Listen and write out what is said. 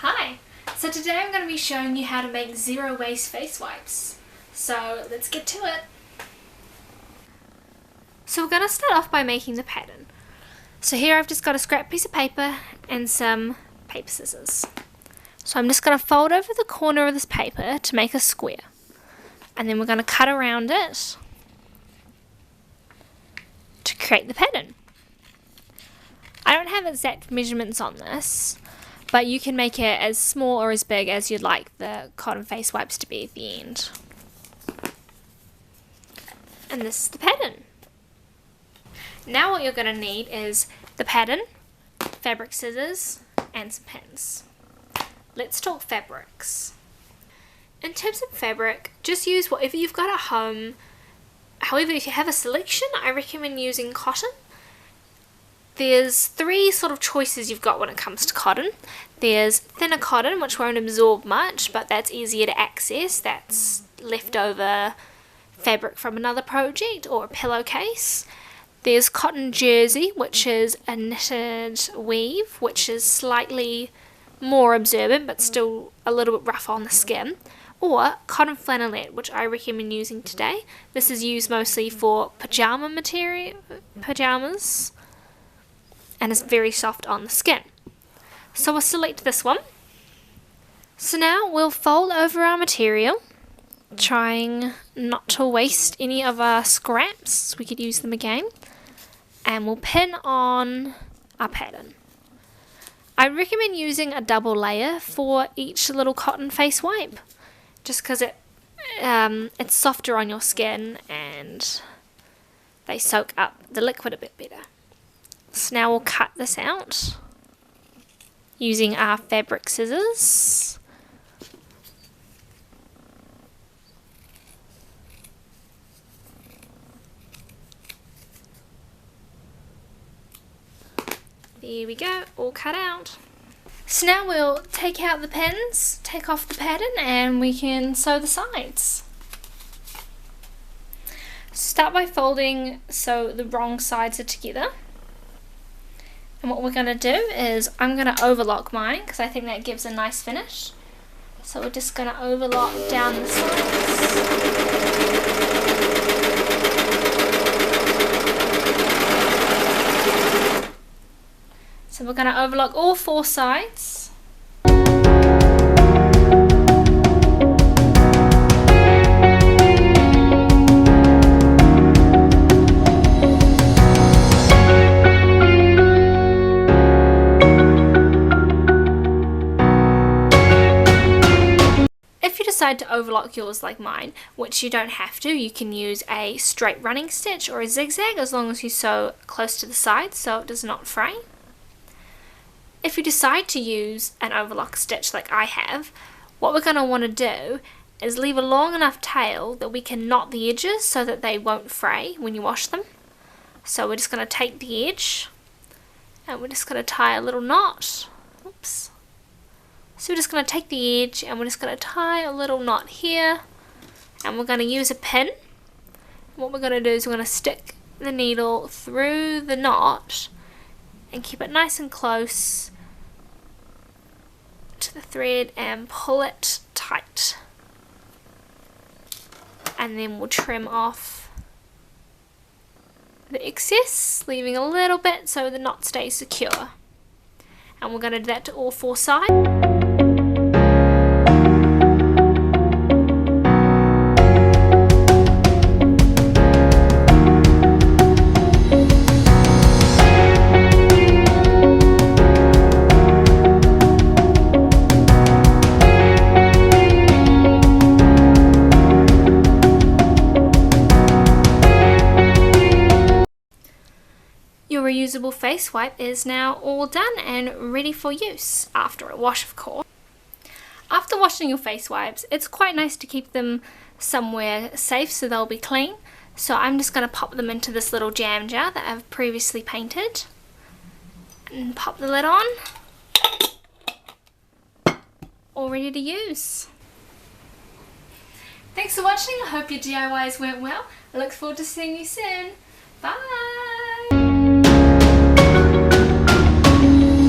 Hi! So today I'm going to be showing you how to make zero waste face wipes. So let's get to it. So we're going to start off by making the pattern. So here I've just got a scrap piece of paper and some paper scissors. So I'm just going to fold over the corner of this paper to make a square. And then we're going to cut around it to create the pattern. I don't have exact measurements on this, but you can make it as small or as big as you'd like the cotton face wipes to be at the end. And this is the pattern. Now what you're going to need is the pattern, fabric scissors, and some pins. Let's talk fabrics. In terms of fabric, just use whatever you've got at home. However, if you have a selection, I recommend using cotton. There's three sort of choices you've got when it comes to cotton. There's thinner cotton, which won't absorb much, but that's easier to access. That's leftover fabric from another project or a pillowcase. There's cotton jersey, which is a knitted weave, which is slightly more absorbent, but still a little bit rough on the skin. Or cotton flannelette, which I recommend using today. This is used mostly for pajamas. And it's very soft on the skin. So we'll select this one. So now we'll fold over our material, trying not to waste any of our scraps. We could use them again. And we'll pin on our pattern. I recommend using a double layer for each little cotton face wipe, just because it's softer on your skin and they soak up the liquid a bit better. So now we'll cut this out using our fabric scissors. There we go, all cut out. So now we'll take out the pins, take off the pattern, and we can sew the sides. Start by folding so the wrong sides are together. And what we're going to do is I'm going to overlock mine because I think that gives a nice finish. So we're just going to overlock down the sides. So we're going to overlock all four sides. If you decide to overlock yours like mine, which you don't have to, you can use a straight running stitch or a zigzag as long as you sew close to the sides so it does not fray. If you decide to use an overlock stitch like I have, what we're going to want to do is leave a long enough tail that we can knot the edges so that they won't fray when you wash them. So we're just going to take the edge and we're just going to tie a little knot. Oops. So we're just going to take the edge and we're just going to tie a little knot here, and we're going to use a pin. What we're going to do is we're going to stick the needle through the knot and keep it nice and close to the thread and pull it tight. And then we'll trim off the excess, leaving a little bit so the knot stays secure. And we're going to do that to all four sides. Your reusable face wipe is now all done and ready for use, after a wash of course. After washing your face wipes, it's quite nice to keep them somewhere safe so they'll be clean. So I'm just going to pop them into this little jam jar that I've previously painted. And pop the lid on. All ready to use. Thanks for watching, I hope your DIYs went well. I look forward to seeing you soon. Bye!